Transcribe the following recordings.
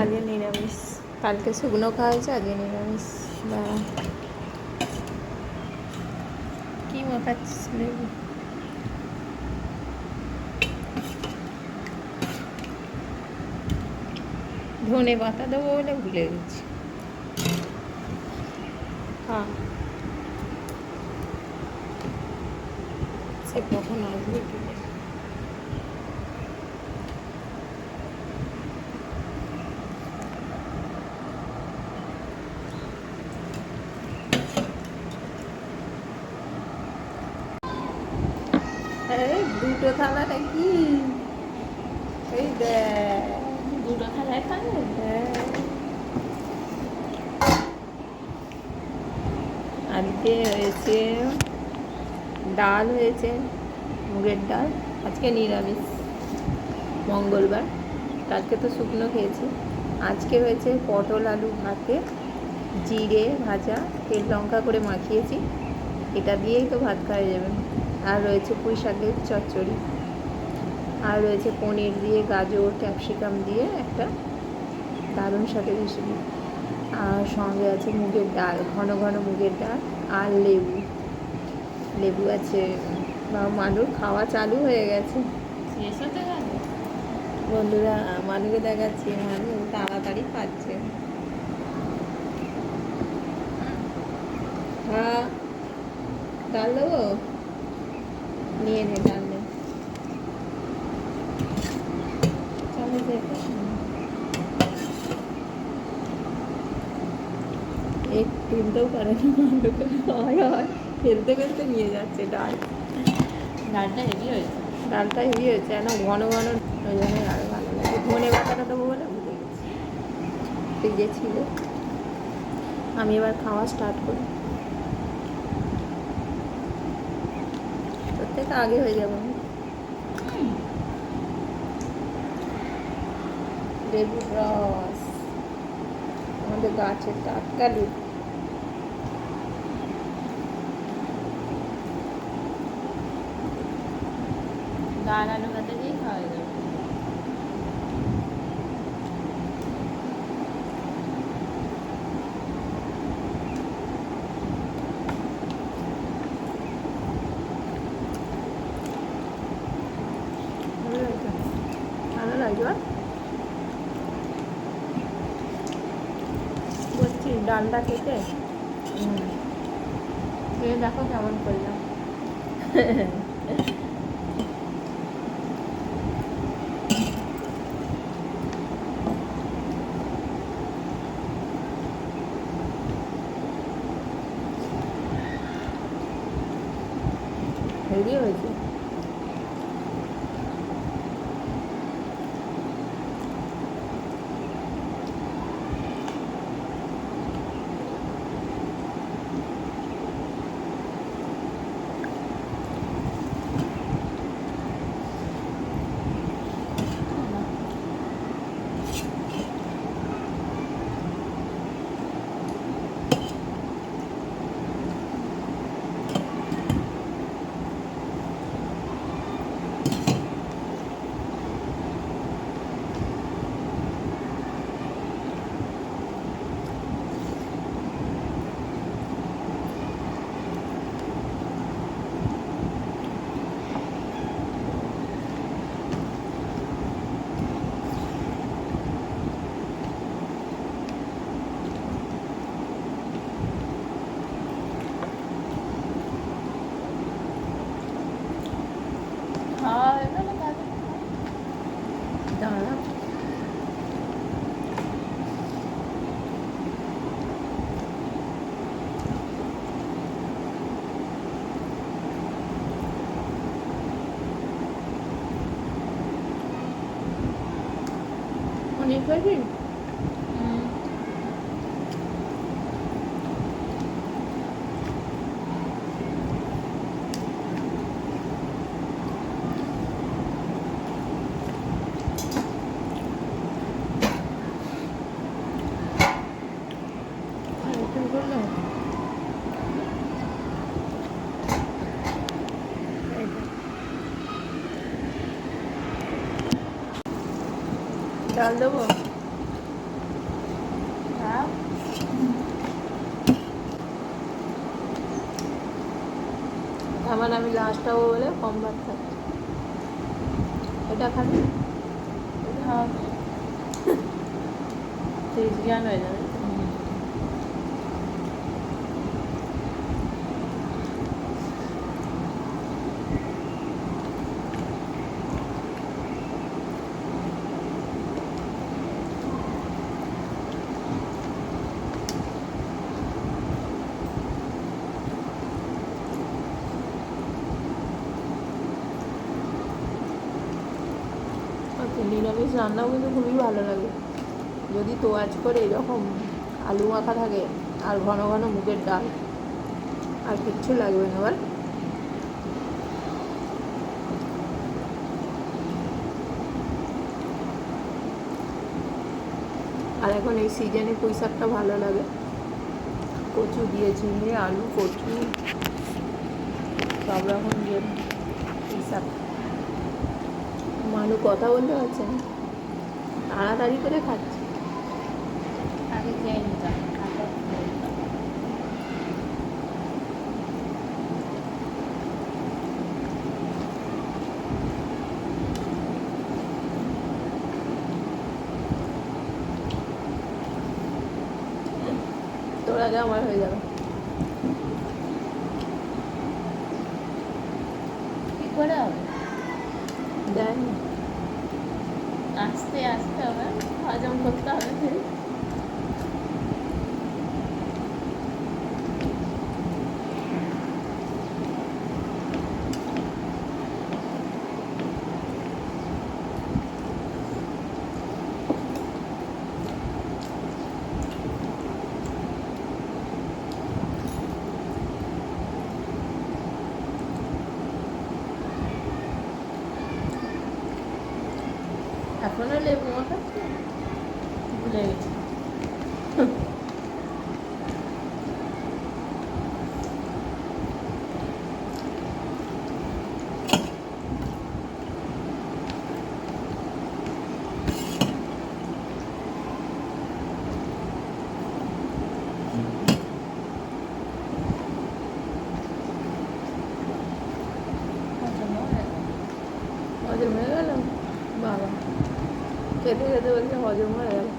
আজকে নিরামিষ, কালকে শুকনো খাওয়া হয়েছে, আজকে নিরামিষ। দাঁড়া, কী মাখাচ্ছিস লেবু? ধনে পাতা দেবো বলে ভুলে গেছি। হ্যাঁ, সে কখন আসবে কি জানি। এই দুটো থালা নাকি? এই দেখ, দুটো থালায় খাবে। আজকে হয়েছে ডাল, হয়েছে মুগের ডাল। আজকে নিরামিষ, মঙ্গলবার। কালকে তো শুকনো খেয়েছি। আজকে হয়েছে পটল আলু ভাতে, জিরে ভাজা, তেল লঙ্কা করে মাখিয়েছি। এটা দিয়েই তো ভাত খাওয়া যাবে। আর রয়েছে পুঁই শাকের চচ্চড়ি, আর রয়েছে পনির দিয়ে, গাজর ক্যাপসিকাম দিয়ে একটা দারুণ শাকের রেসিপি। আর সঙ্গে আছে মুগের ডাল, ঘন ঘন মুগের ডাল, আর লেবু। লেবু আছে। বা মানুর খাওয়া চালু হয়ে গেছে। শেষ হতে গেল। বন্ধুরা, মানুকে দেখাচ্ছি, মানু তাড়াতাড়ি খাচ্ছে। হ্যাঁ, ডাল দেবো, নিয়ে নে ডাল নে। এক তুলতেও পারে না মানুকে, হয় ফেলতে ফেলতে নিয়ে যাচ্ছে ডাল। ডালটা হেভি হয়েছে। ডালটা হেভি হয়েছে, যেন ঘন ঘন, ওই জন্যই আরও ভালো লাগে। ধনে পাতাটা দেবো বলে ভুলে গেছি, ফ্রিজে ছিল। আমি এবার খাওয়া স্টার্ট করি, তোর থেকে আগে হয়ে যাবো। লেবুর রস, আমাদের গাছের টাটকা লেবু। ডাল আলু ভাতে দিয়েই খাওয়া যাবে। ভালো লাগছে, ভালো লাগবে। বলছি ডালটা খেতে খেয়ে দেখো কেমন করলাম। হেভি হয়েছে। খাওয়া হয়ে গেল তাহলে। দাঁড়া, অনেক হয়েছে। ডাল দেবো। আমার আমি লাস্ট হবো বলে কম ভাত খাচ্ছি। এটা খাবি? এটা খাওয়া তেজ জ্ঞান হয়ে যাবে। আচ্ছা, নিরামিষ রান্নাও কিন্তু খুবই ভালো লাগে যদি তোয়াজ করে এরকম আলু মাখা থাকে আর ঘন ঘন মুগের ডাল, আর কিচ্ছু লাগবে না বল। আর এখন এই সিজনে পুঁই শাকটা ভালো লাগে, কচু দিয়ে ঝিঙে আলু কচু সব রকম দিয়ে পুঁই শাক। মানু কথা বলতে পারছে না, তাড়াতাড়ি করে খাচ্ছে। আগে খেয়ে নিতাম, তারপর খেয়ে নিতাম। তোর আগে আমার হয়ে যাবে। কি করে হবে? দেখ না, আস্তে আস্তে হবে, হজম করতে হবে ফের। এখনো লেবু মাখাচ্ছি? ভুলে গেছি। হজম হয়ে গেল। হজম হয়ে গেল? বাবা, খেতে খেতে বলছে হজম হয়ে গেল।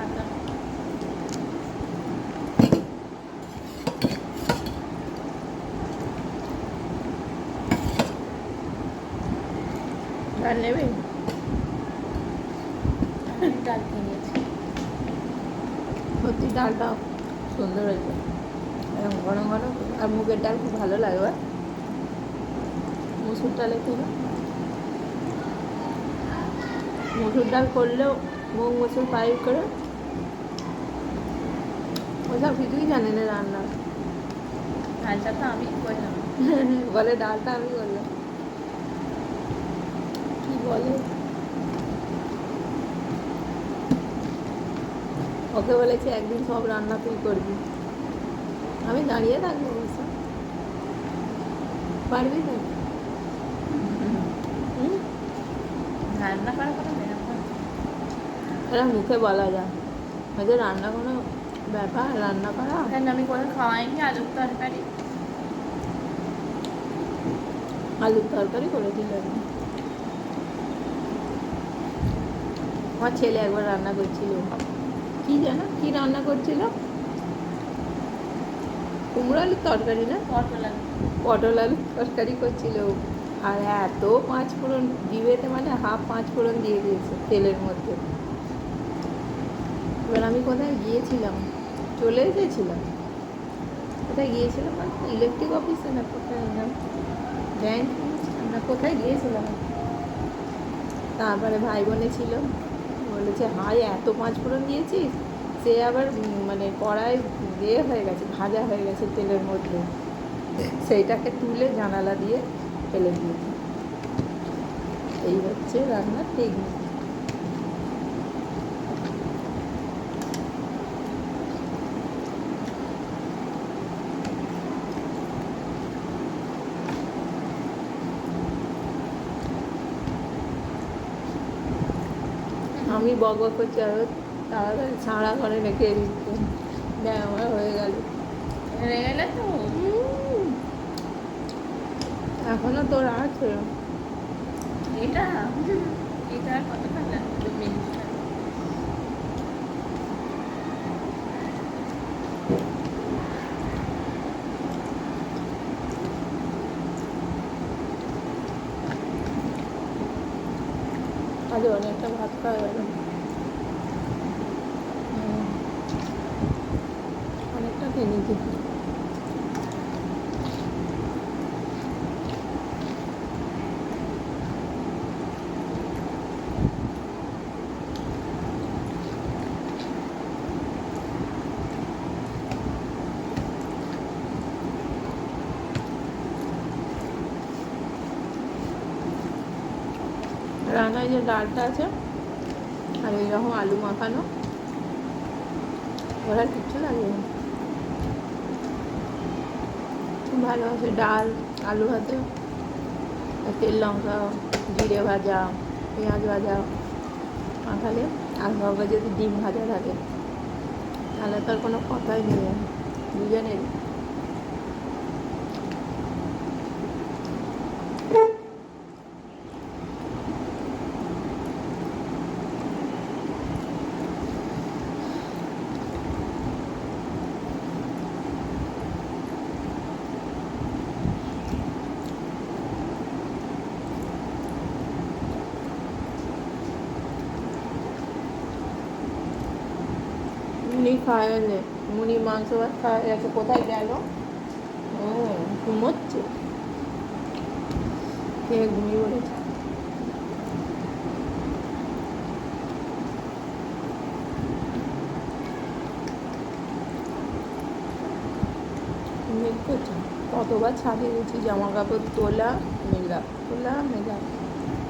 আটা। আর নেবে? আমি ডাল খেয়ে নিয়েছি। সত্যি ডালটা সুন্দর হয়েছে, এরকম ঘন ঘন। আর মুগের ডাল খুব ভালো লাগে। আর মুসুর ডালের থেকে মুসুর ডাল করলেও মুগ মুসুর পাই করে ওসব কিছুই জানে না রান্না। ডালটা তো আমি করলাম। বলে ডালটা আমি করলাম, কি বলে। ওকে বলেছি একদিন সব রান্না তুই করবি, আমি দাঁড়িয়ে থাকবো অবশ্য। পারবি তো? হুম, রান্না করার কোনো ব্যাপার না। এটা মুখে বলা যায়, হয়তো রান্না কোনো ব্যাপার রান্না করা। কেন আমি করে খাওয়াইনি আলুর তরকারি? আলুর তরকারি করেছিল। আমার ছেলে একবার রান্না করছিল, কি জানো কি রান্না করছিল, কুমড়ো আলুর তরকারি না, পটল আলু। পটল আলুর তরকারি করছিল। আর এত পাঁচ ফোড়ন জিভেতে, মানে হাফ পাঁচ ফোড়ন দিয়ে দিয়েছে তেলের মধ্যে। এবার আমি কোথায় গিয়েছিলাম, চলে এসেছিলাম। কোথায় গিয়েছিলাম ইলেকট্রিক অফিসে না কোথায়, ব্যাংক না কোথায় গিয়েছিলাম। তারপরে ভাই বোনে ছিল, বলেছে হাই এত পাঁচ ফোড়ন দিয়েছিস, সে আবার মানে কড়াই দিয়ে হয়ে গেছে, ভাজা হয়ে গেছে তেলের মধ্যে, সেইটাকে তুলে জানালা দিয়ে ফেলে দিয়েছি। এই হচ্ছে রান্নার টেকনিক। আমি বক বক করছি আরো তাড়াতাড়ি ছাড়া করে রেখে দিচ্ছে। দেখ আমার হয়ে গেল। হয়ে গেলে তো এখনো তোর আছে। এটা এটা আর কতটা লাগবে মিনিট? আজ অনেকটা ভাত খাওয়া গেল। অনেকটা খেয়ে নিয়েছি। রান্নায় যে ডালটা আছে আর এইরকম আলু মাখানো, ওরা কিচ্ছু লাগবে না। খুব ভালো আছে ডাল, আলু ভাতে, আর তেল লঙ্কা জিরে ভাজা, পেঁয়াজ ভাজা মাখালে, আর সঙ্গে যদি ডিম ভাজা থাকে তাহলে তার কোনো কথাই নেই দুজনের। মুনি খাওয়া গেছে, মুনি মাংস ভাত খাওয়া গেছে। কোথায় গেল? ও ঘুমোচ্ছে, খেয়ে ঘুমিয়ে পড়েছে। মেঘ করছে, কতবার ছাদে গেছি, জামা কাপড় তোলা মেলা, তোলা মেলা,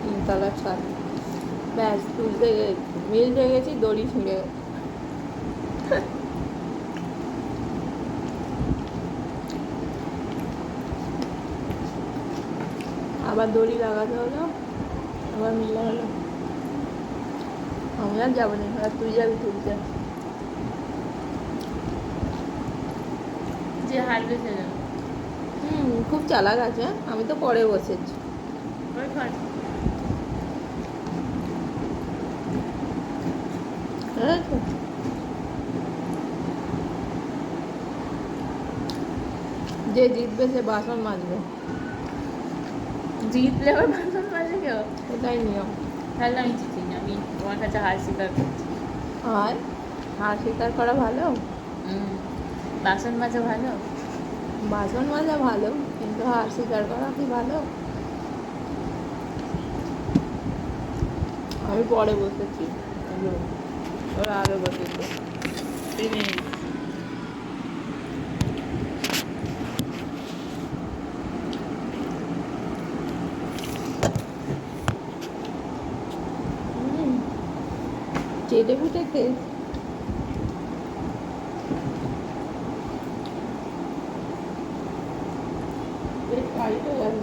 তিনতলার ছাদ। ব্যাস তুলতে মিলতে গেছি, দড়ি ছিঁড়ে গেছে। আবার দড়ি লাগাতে হলো, আবার মেলা হলো। আমি আর যাবো না, আর তুই যাবি তুলতে। যে হারবে সে যাবে। খুব চালাক আছে, আমি তো পরে বসেছি। ওই ঘর হ্যাঁ তো। যে জিতবে সে বাসন মাজবে, জিতলে আবার বাসন মাজে কেউ? এটাই নিয়ম। তাহলে আমি জিতি না, আমি তোমার কাছে হার স্বীকার করছি। আর হার স্বীকার করা ভালো? বাসন মাজা ভালো? বাসন মাজা ভালো, কিন্তু হার স্বীকার করা কি ভালো? আমি পরে বসেছি, ওরা আগে বসেছে। 3 মিনিট। চেটে ফুটে খেয়েছি। পেট টাইট হয়ে গেল।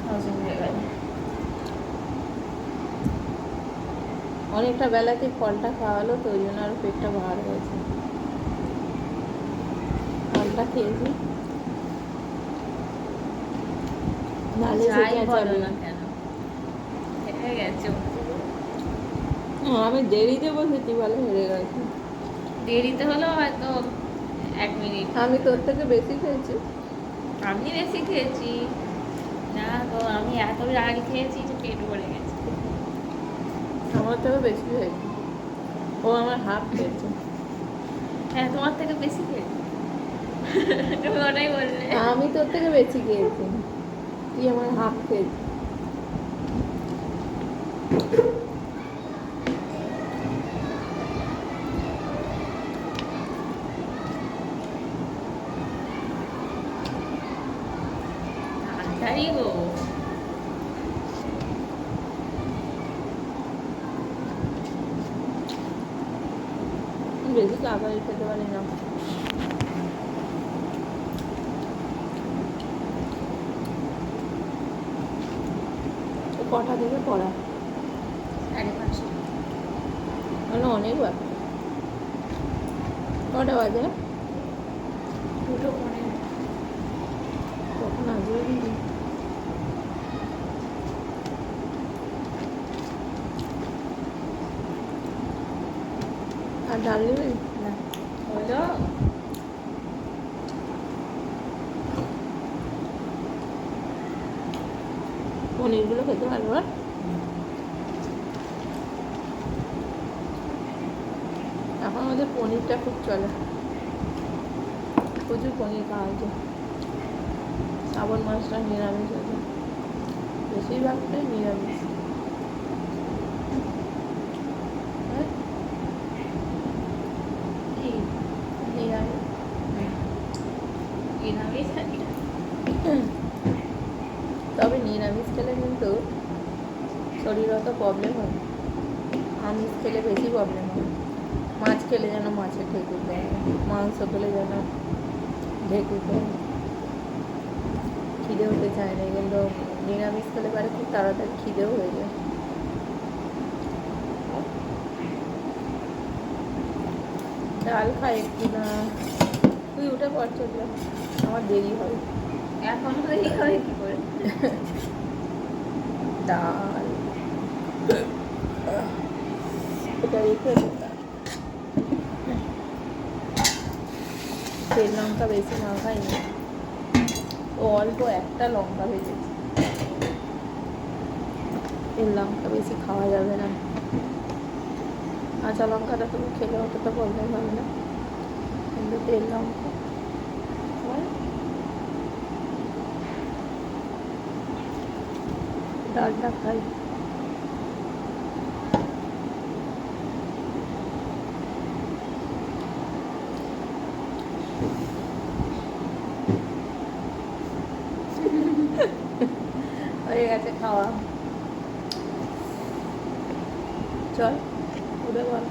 হজম হয়ে গেল। অনেকটা বেলাতে ফলটা খাওয়ালো তো ওই জন্য আরো পেটটা ভার হয়েছে। ফলটা খেয়েছি, নালে সে যাই বলো চেঁচাবে। না কেন, হেরে গেছো। আমি দেরিতে বসেছি বলে হেরে গেছি। দেরিতে হলেও হয়তো 1 মিনিট। আমি তোর থেকে বেশি খেয়েছি। আমি বেশি খেয়েছি না তো, আমি এত আগে খেয়েছি যে পেট ভরে গেছে। আমার থেকে বেশি খেয়েছি, ও আমার হাফ খেয়েছে। হ্যাঁ, তোমার থেকে বেশি খেয়েছি। তুমি ওটাই বললে। আমি তোর থেকে বেশি খেয়েছি, তুই আমার হাফ খেয়েছি। তাড়াতাড়ি গো। বেশি তাড়াতাড়ি খেতে পারি না। তো কটা থেকে পড়া? 5:30। মানে অনেক ব্যাপার। কটা বাজে? 2:15। কখন আসবে দিদি? আর ডাল নেবে? না হলো। পনিরগুলো খেতে পারবো আর এখন আমাদের পনিরটা খুব চলে, প্রচুর পনির খাওয়া হয়েছে। শ্রাবণ মাসটা নিরামিষ আছে, বেশিরভাগটাই নিরামিষ। হ্যাঁ, কি নিরামিষ। নিরামিষ থাকি না। তবে নিরামিষ খেলে কিন্তু শরীর অত প্রবলেম হয় না, আমিষ খেলে বেশি প্রবলেম হয়। মাছ খেলে যেন মাছের ঢেকুর দেয়, মাংস খেলে যেন ঢেকুর দেয়, খিদে হতে চায় না। কিন্তু নিরামিষ খেলে পারে খুব তাড়াতাড়ি খিদেও হয়ে যায়। ডাল খাই একটু না, তুই উঠে পর চললে, আমার দেরি হবে। এখন দেরি হবে কি করে? ডাল এটা রেখে দে। তেল লঙ্কা বেশি না খাই না, ও অল্প একটা লঙ্কা ভেজেছি। তেল লঙ্কা বেশি খাওয়া যাবে না। কাঁচা লঙ্কাটা তুমি খেলে অতটা প্রবলেম হবে না, কিন্তু তেল লঙ্কা ডালটা খাই। হয়ে গেছে খাওয়া, চল উঠে বল।